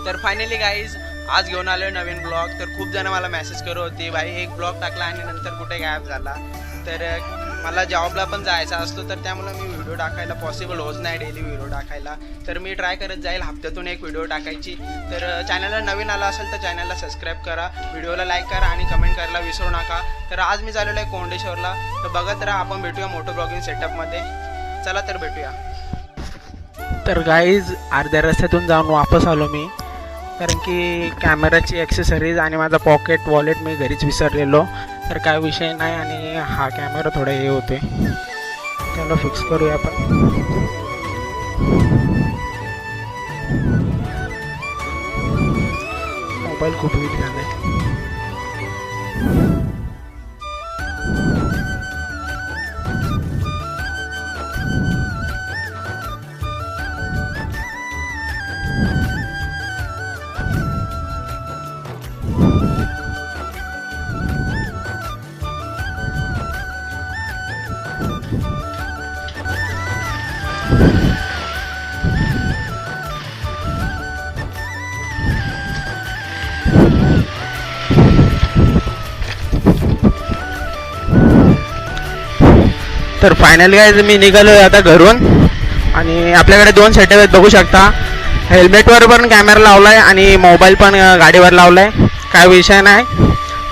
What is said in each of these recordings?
तर finally guys आज घेऊन आलो नवीन ब्लॉग. तर खूप जण मला मेसेज करत होते, भाई एक ब्लॉग टाकला आणि नंतर कुठे गायब झाला. तर मला जॉबला पण जायचा असतो, तर त्यामुळे मी व्हिडिओ टाकायला पॉसिबल होत नाही डेली व्हिडिओ टाकायला. तर मी ट्राय करत जाईल हप्त्यातून एक व्हिडिओ टाकायची. तर चॅनलला नवीन आला असेल तर चॅनलला सबस्क्राईब करा, व्हिडिओला लाईक करा आणि कमेंट करायला विसरू नका. तर आज मी चाललेलो आहे कोंडेश्वरला. तर बघत राहा, आपण भेटूया मोठं ब्लॉगिंग सेटअपमध्ये. चला तर भेटूया. तर गाईज अर्ध्या रस्त्यातून जाऊन वापस आलो मी, कारण की कॅमेराची ॲक्सेसरीज आणि माझा पॉकेट वॉलेट मी घरीच विसरलेलो. तर काय विषय नाही, आणि हा कॅमेरा थोडा हे होते, त्याला फिक्स करूया आपण. मोबाईल खूप वीक झाला आहे. तर फायनली काय मी निघालो आता घरून, आणि आपल्याकडे दोन सेटअप आहेत बघू शकता. हेल्मेटवर पण कॅमेरा लावला आहे आणि मोबाईल पण गाडीवर लावला आहे, काय विषय नाही.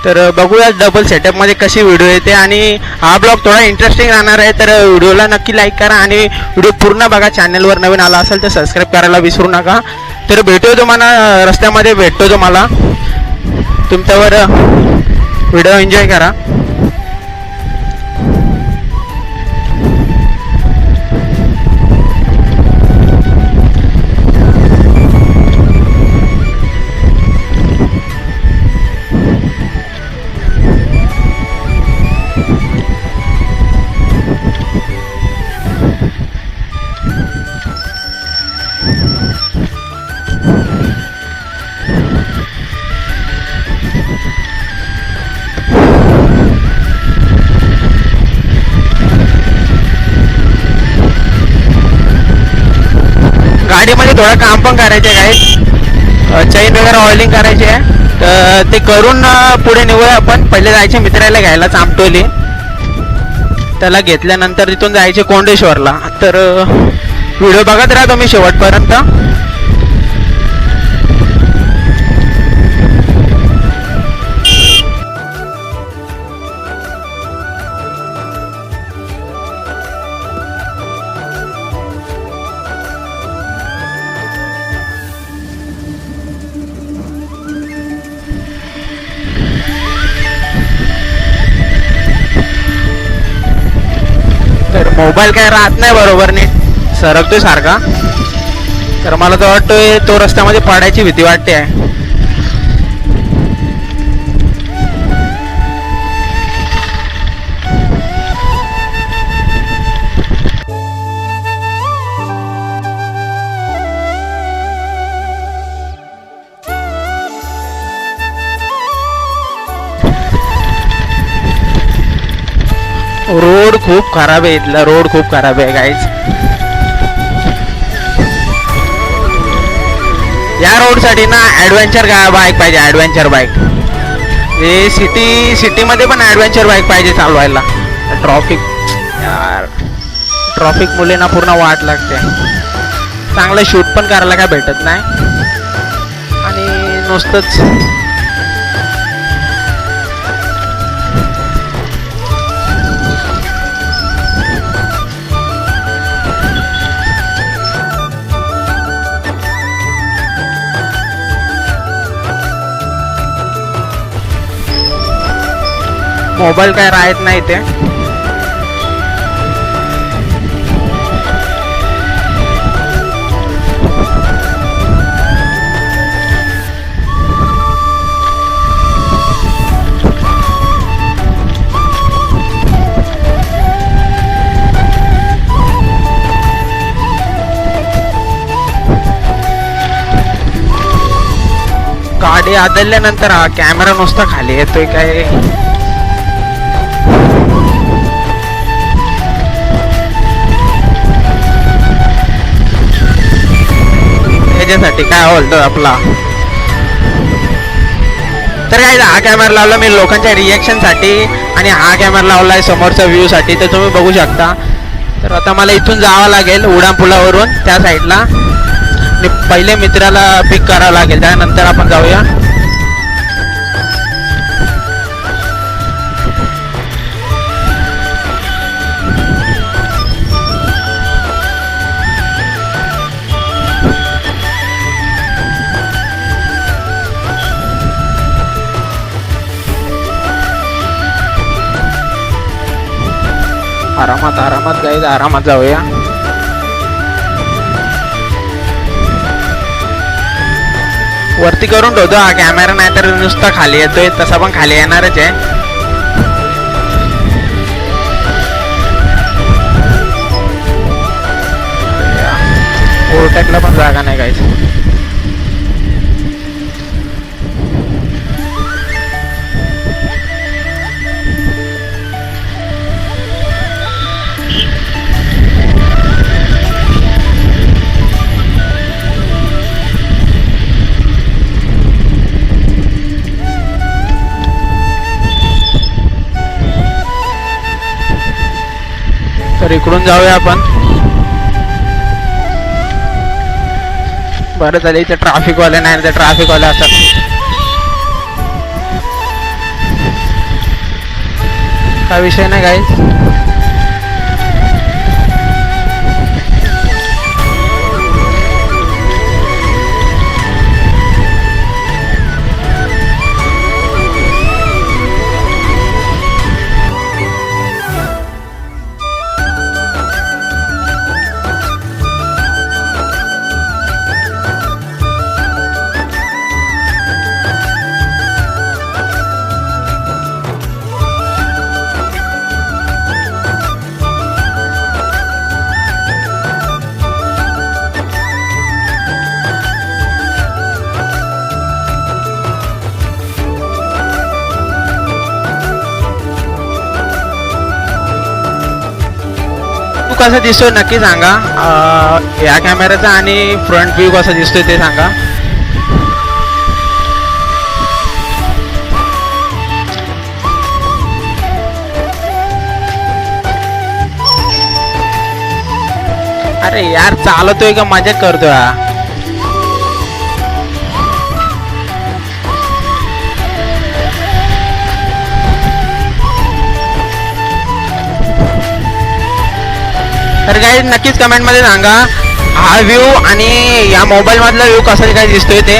तर बघूया डबल सेटअपमध्ये कशी व्हिडिओ येते, आणि हा ब्लॉग थोडा इंटरेस्टिंग राहणार आहे. तर व्हिडिओला नक्की लाईक करा आणि व्हिडिओ पूर्ण बघा. चॅनलवर नवीन आला असेल तर सबस्क्राईब करायला विसरू नका. तर भेटूया तुम्हाला रस्त्यामध्ये, भेटतो तुम्हाला. तुमच्यावर व्हिडिओ एन्जॉय करा. गाडीमध्ये थोडं काम पण करायचे आहे, चैन वगैरे ऑइलिंग करायची आहे. तर ते करून पुढे निघूया आपण. पहिले जायचे मित्राला घ्यायला चांपटोली, त्याला घेतल्यानंतर तिथून जायचे कोंडेश्वरला. तर व्हिडिओ बघत राहा तुम्ही शेवटपर्यंत. तर मोबाईल काय राहत नाही बरोबर नीट, सरकतोय सारखा. तर मला तर वाटतोय तो रस्त्यामध्ये पडायची भीती वाटते आहे. रोड खूप खराब आहे, इथला रोड खूप खराब आहे गाईज. या रोडसाठी ना ॲडव्हेंचर बाईक पाहिजे, ॲडव्हेंचर बाईक. हे सिटीमध्ये पण ॲडव्हेंचर बाईक पाहिजे चालवायला. ट्रॉफिक मुले ना पूर्ण वाट लागते. चांगलं शूट पण करायला काय भेटत नाही, आणि नुसतंच मोबाईल काय राहत नाही ते. गाडी आदळल्यानंतर हा कॅमेरा नुसता खाली येतोय काय. त्याच्यासाठी काय बोलतो आपला. तर काय हा कॅमेरा लावला मी लोकांच्या रिॲक्शनसाठी आणि हा कॅमेरा लावला आहे समोरच्या व्ह्यूसाठी, तर तुम्ही बघू शकता. तर आता मला इथून जावं लागेल उड्डाणपुलावरून त्या साईडला आणि पहिले मित्राला पिक करावं लागेल, त्यानंतर आपण जाऊया. आरामात आरामात गाईज, आरामात जाऊया. वरती करून ठेवतो हा कॅमेरा, नाही तर नुसता खाली येतोय, तसा पण खाली येणारच आहे. ओव्हरटेकला पण जागा नाही गाईज. तर इकडून जाऊया आपण. बरं झालं इथे ट्रॅफिकवाले नाही, तर ट्रॅफिकवाले असतात. काय विषय नाही गाईज. कसा दिसतोय नक्की सांगा. या कॅमेऱ्याचा आणि फ्रंट व्ह्यू कसा दिसतोय ते सांगा. अरे यार चालतोय का मजा करतोय हा. तर काही नक्कीच कमेंट मध्ये सांगा हा व्ह्यू आणि या मोबाईल मधला व्ह्यू कसा काय दिसतोय ते.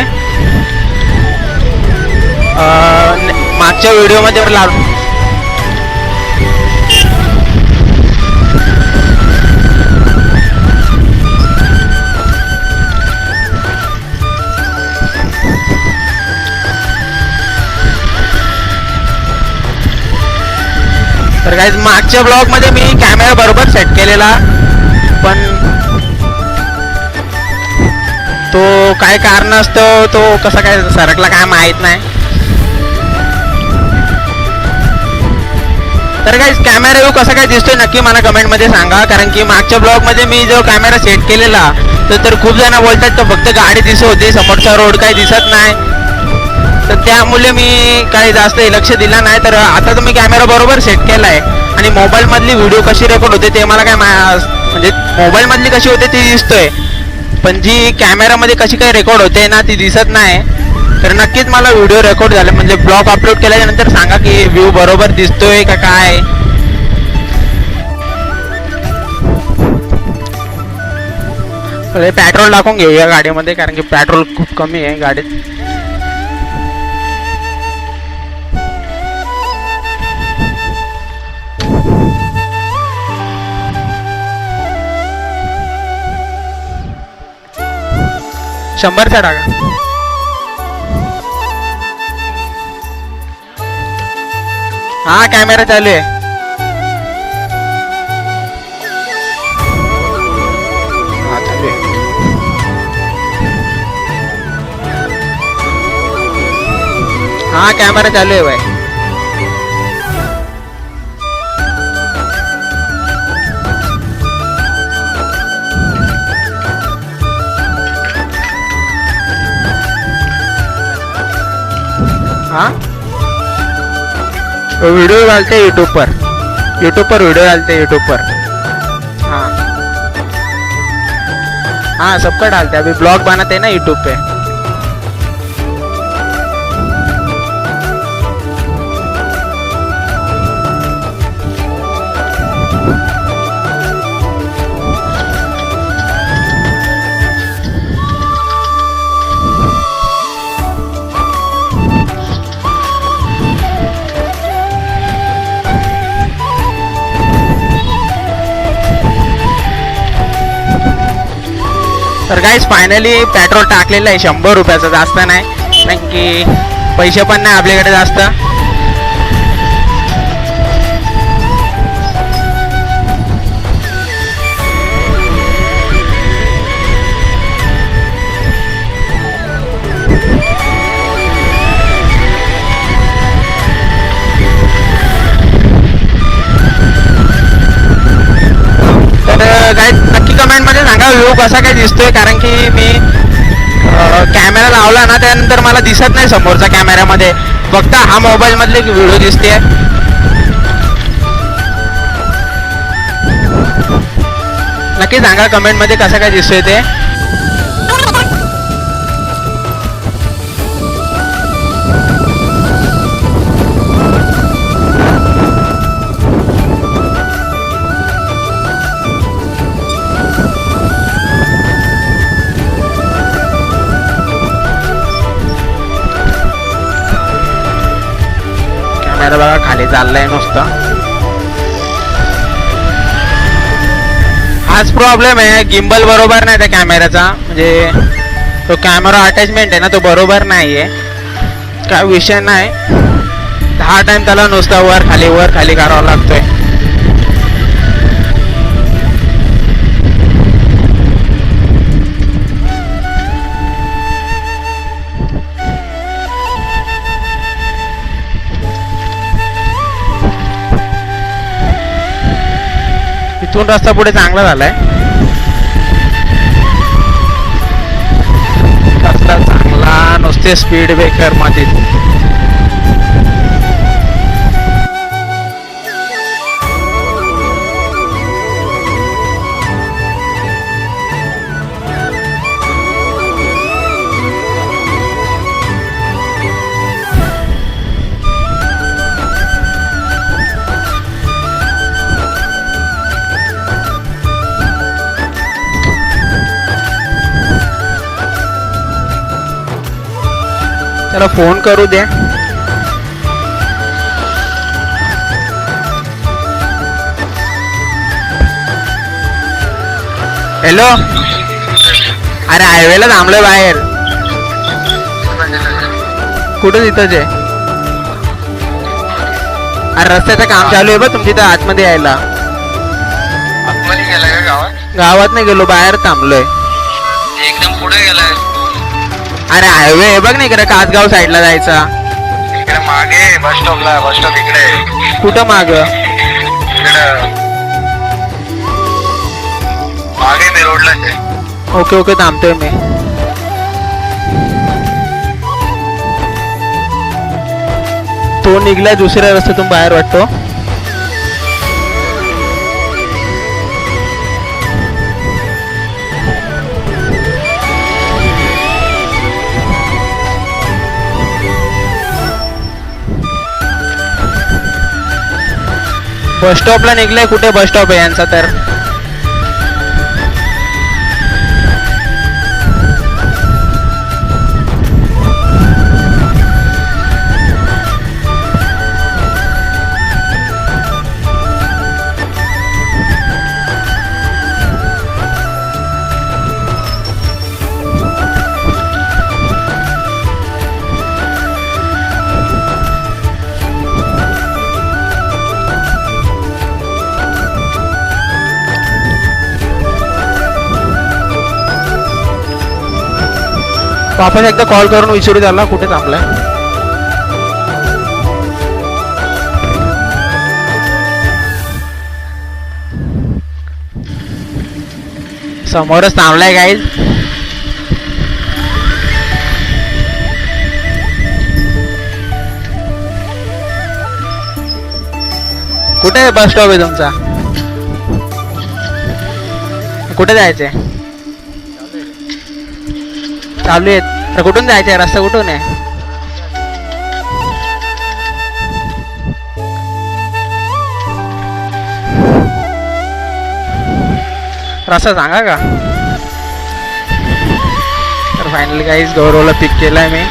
मागच्या व्हिडिओ मध्ये तर गाईज मागच्या ब्लॉग मध्ये मी कॅमेरा बरोबर सेट केलेला, पण तो काय कारण असतं तो कसा काय सरकला काय माहित नाही. तर गाईज कॅमेरा व्ह्यू कसा काय दिसतोय नक्की मला कमेंट मध्ये सांगा. कारण की मागच्या ब्लॉग मध्ये मी जो कॅमेरा सेट केलेला तर खूप जण बोलतात तर फक्त गाडी दिसत होती, समोरचा रोड काही दिसत नाही, तर त्यामुळे मी काही जास्त लक्ष दिलं नाही. तर आता तर मी कॅमेरा बरोबर सेट केला आहे आणि मोबाईल मधली व्हिडिओ कशी रेकॉर्ड होते ते मला काय म्हणजे मोबाईल मधली कशी होते ती दिसतोय, पण जी कॅमेरामध्ये कशी काही रेकॉर्ड होते ना ती दिसत नाही. तर नक्कीच मला व्हिडिओ रेकॉर्ड झाले म्हणजे ब्लॉग अपलोड केल्यानंतर सांगा की व्ह्यू बरोबर दिसतोय का काय. पेट्रोल टाकून घेऊया गाडीमध्ये कारण की पेट्रोल खूप कमी आहे गाडीत. शंभरचा टाका. हा कॅमेरा चालू आहे. हा चालू आहे. हा कॅमेरा चालू आहे भाई. हां वीडियो डालते यूट्यूब पर वीडियो डालते यूट्यूब पर। हाँ हाँ सबका डालते, अभी ब्लॉग बनाते हैं ना यूट्यूब पे। तर गाईज फायनली पेट्रोल टाकलेलं आहे 100 रुपयाचं, जास्त नाही, कारण की पैसे पण नाही आपल्याकडे जास्त। तर गाईज नक्की कमेंटमध्ये सांगा व्ह्यू कसा काय दिसतोय, कारण की मी कॅमेरा लावला ना त्यानंतर मला दिसत नाही समोरचा कॅमेऱ्यामध्ये, फक्त हा मोबाईल मधले व्हिडिओ दिसते। नक्की सांगा कमेंटमध्ये कसा काय दिसतोय ते। कॅमेरा बघा खाली चाललाय नुसतं, हाच प्रॉब्लेम आहे, गिम्बल बरोबर नाही त्या कॅमेऱ्याचा, म्हणजे तो कॅमेरा अटॅचमेंट आहे ना तो बरोबर नाही आहे, काय विषय नाही, 10 टाइम त्याला नुसतं वर खाली करावं लागतोय। इथून रस्ता पुढे चांगला झालाय, रस्ता चांगला, नुसते स्पीड ब्रेकर मध्ये। त्याला फोन करू दे। हॅलो, अरे हायवेला थांबलोय बाहेर। कुठं तिथंच आहे? अरे रस्त्याचं काम चालू आहे बघ तुमच्या इथं आतमध्ये यायला। आतमध्ये गेलाय का गावात? गावात नाही गेलो, बाहेर थांबलोय। एकदम पुढे गेलाय? अरे हायवे आहे बघ ना इकडे, कासगाव साईडला जायचा। इकडे मागे बस स्टॉपला, बस स्टॉप इकडे। कुठं माग? इकडे मागे मी रोडलाच आहे। ओके ओके थांबतोय मी। तो निघलाय दुसऱ्या रस्त्यातून बाहेर वाटतो। बस स्टॉपला निघलाय, कुठे बस स्टॉप आहे यांचा तर? वापस एकदा कॉल करून विचारू त्याला कुठे थांबलाय। समोरच थांबलाय गाईज। कुठे बस स्टॉप आहे तुमचा? कुठे जायचंय? चालू आहेत तर कुठून जायचंय? रस्ता कुठून आहे? रस्ता सांगा का? तर फायनली काहीच गौरवला पिक केलाय मी.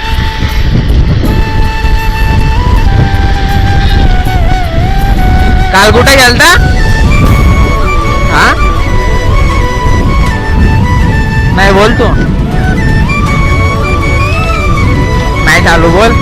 काल कुठे गेलता? हा नाही बोल तू. नाही चालू बोल.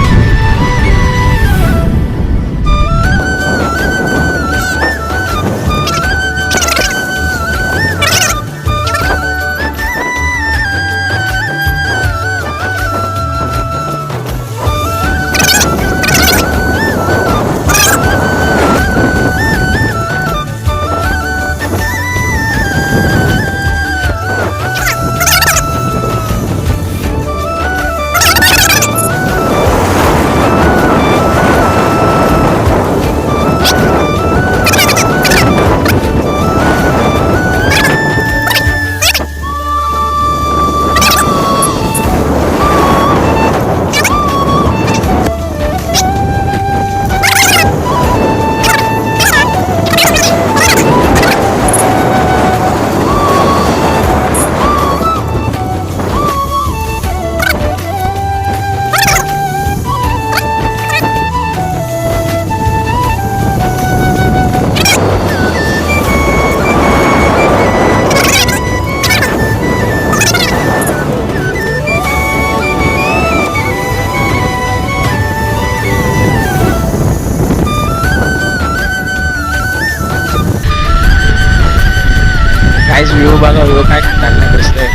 गाइस व्ह्यू बघा, व्ह्यू काय खतरनाक दिसतोय.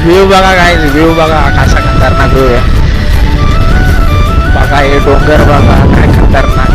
व्ह्यू बघा गाइस, व्ह्यू बघा कसा खतरनाक व्ह्यू आहे. बघा हे डोंगर बघा काय खतरनाक.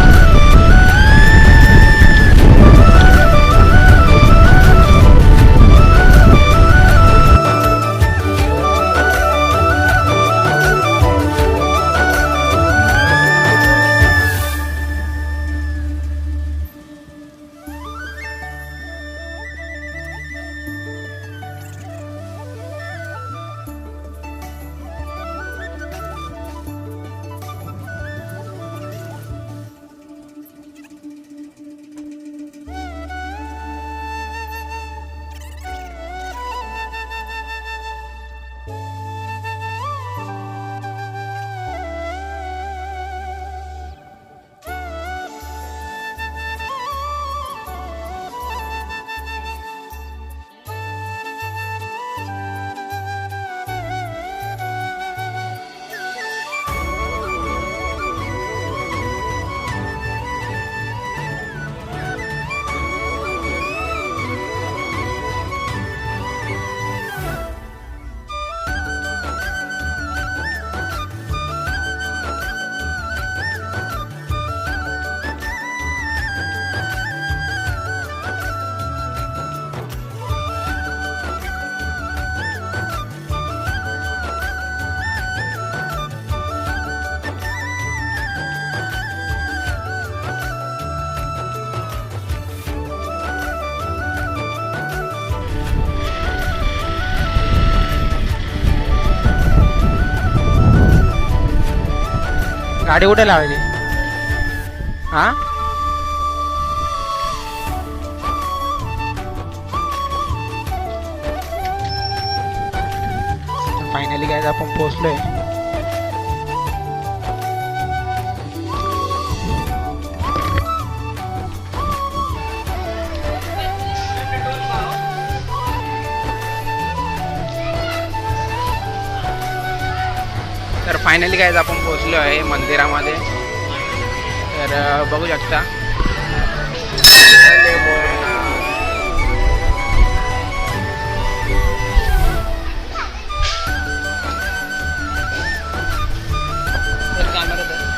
गाडी कुठे लावायची? हा फायनली काय आपण पोहोचलोय. तर फायनली काय आपण पोहोचलो आहे मंदिरामध्ये. तर बघू शकता कॅमेरा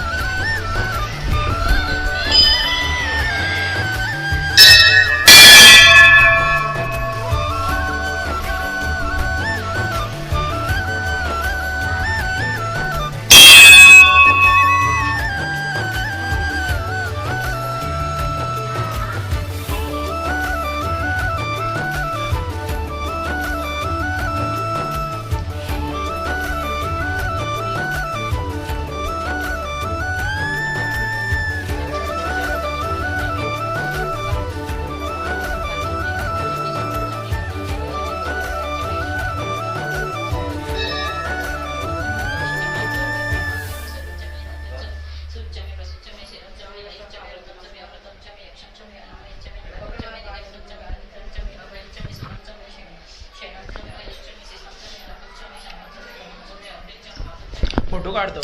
फोटो काढतो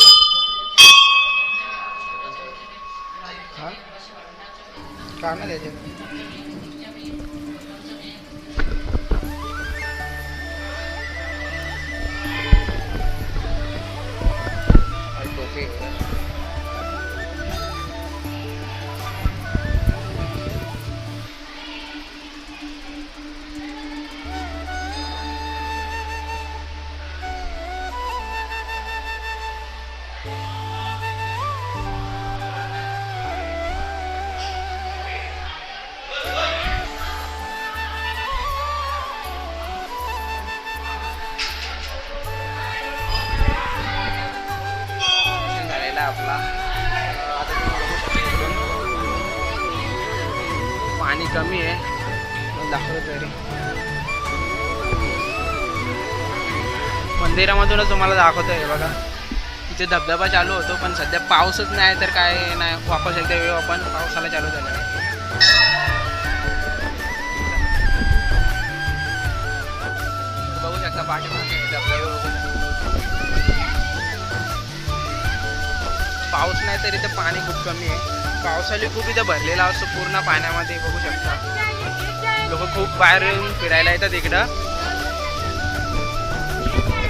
हा का ना त्याचे आपला आता तुम्ही बघू शकता इकडून पाणी कमी आहे दाखवतो तरी मंदिरामधूनच तुम्हाला दाखवतोय बघा इथे धबधबा चालू होतो पण सध्या पाऊसच नाही तर काय नाही वापस एकदा वेळ आपण पावसाला चालू झाला बघू शकता पाठीमागे धबधबा पाऊस नाही तरी इथं पाणी खूप कमी आहे पावसाळी खूप इथं भरलेला असतो पूर्ण पाण्यामध्ये बघू शकता लोक खूप बाहेर येऊन फिरायला येतात इकडं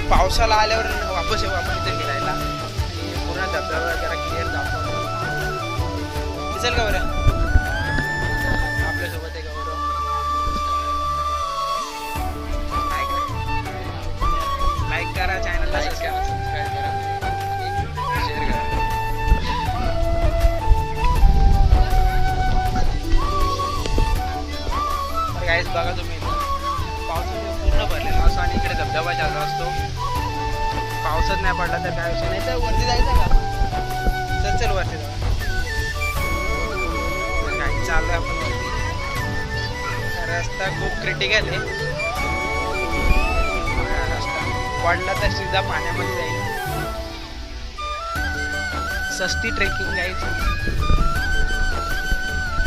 पावसाला आल्यावर वापस येऊ आपण इथे फिरायला आणि पूर्ण धबधबा जरा क्लिअर दाखवतो दिसेल का बरं आपल्यासोबत आहे का बरं लाईक करा चॅनलला सबस्क्राईब करा शेअर करा गाईस बघा तुम्ही पावसामध्ये पूर्ण भरलेला असतो आणि इकडे धबधबा चालू असतो पावसच नाही पडला तर काय विषय नाही तर वरती जायचं का चल वरती जाऊ काही चालू आहे आपण वरती रस्ता खूप क्रिटिकल आहे रस्ता पडला तर सीधा पाण्यामध्ये जाईल सस्ती ट्रेकिंग जायची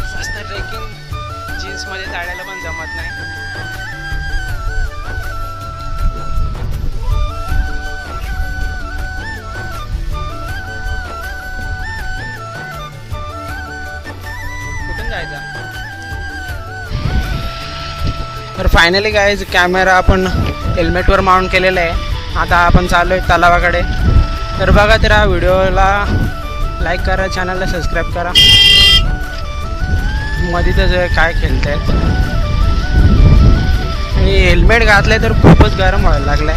सस्ता ट्रेकिंग जीन्समध्ये चालायला पण जमत नाही कुठून जायचं तर फायनली गाईज कॅमेरा आपण हेल्मेटवर माउंट केलेला आहे आता आपण चालू आहे तलावाकडे तर बघा तर व्हिडिओला लाईक करा चॅनलला सबस्क्राईब करा मध्ये तर काय खेळतायत आणि हेल्मेट घातलंय तर खूपच गरम व्हायला लागलाय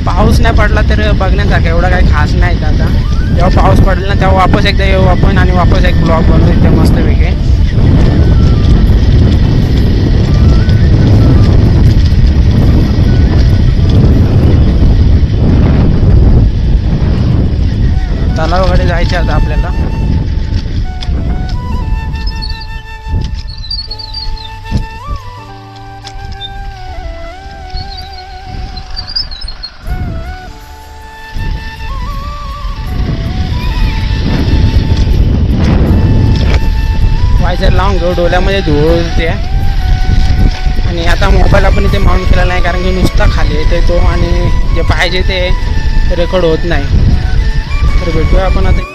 पाऊस नाही पडला तर बघण्यासारखं एवढं काही खास नाही आता जेव्हा पाऊस पडला ना तेव्हा वापस एकदा येऊ आपण आणि वापस एक ब्लॉग बनवू इथे मस्तपैकी तलावाकडे जायचे आता आपल्याला वायझर लावून घेऊ डोळ्यामध्ये धूळ होते आणि आता मोबाईल आपण इथे माउंट केला नाही कारण की नुसता खाली येते तो आणि जे पाहिजे ते रेकॉर्ड होत नाही तर भेटूया आपण आता